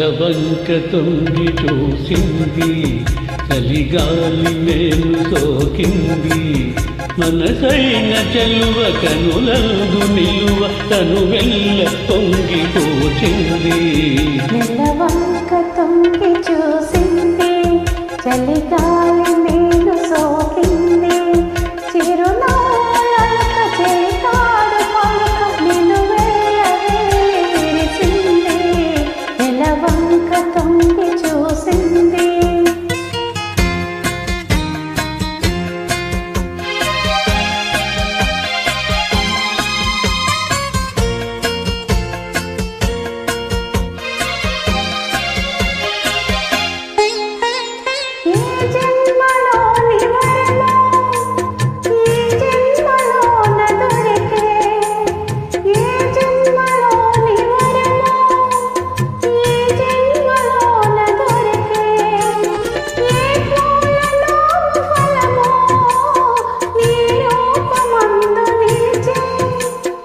నెలవంక తొంగి చూసింది, చలిగాలి మేలు సోకింది. మనసైన చెలువ కనులందు నిలువ తను వెళ్ళ పొంగి పోచింది. నెలవంక తొంగి చూసింది, చలిగాలి మేలు సోకింది. చిరునవ్వులొలక చెలికాడు పలుక నిలువెల్లవే విరిసింది. నెలవంక తొంగి చూసింది.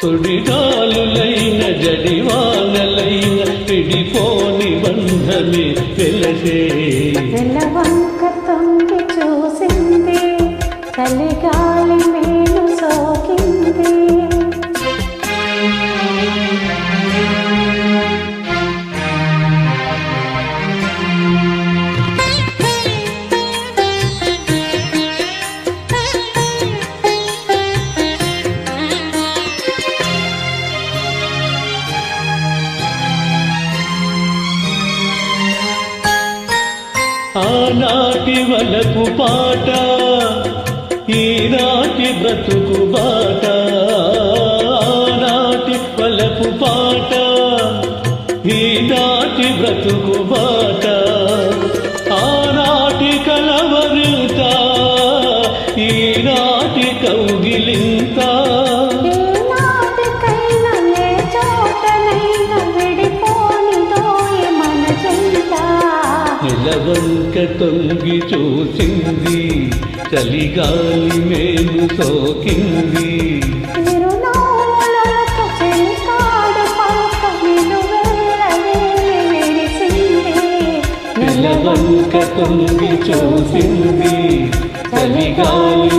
తొడిగాలులైన జడివానలైన పిడిపోని బంధమే వెలసే. నెలవంక తొంగి చూసింది, చలిగాలి మేలు సోకింది. ఆనాటి వలపు పాట, ఈనాటి బ్రతుకు బాట. ఆనాటి వలపు పాట, ఈనాటి బ్రతుకు బాట. ఆనాటి కలవరింత, ఈనాటి కౌగిలింత. నెలవంక తొంగి చూసింది, చలిగాలి మేలు సోకింది. నెలవంక తొంగి చూసింది, చలిగాలి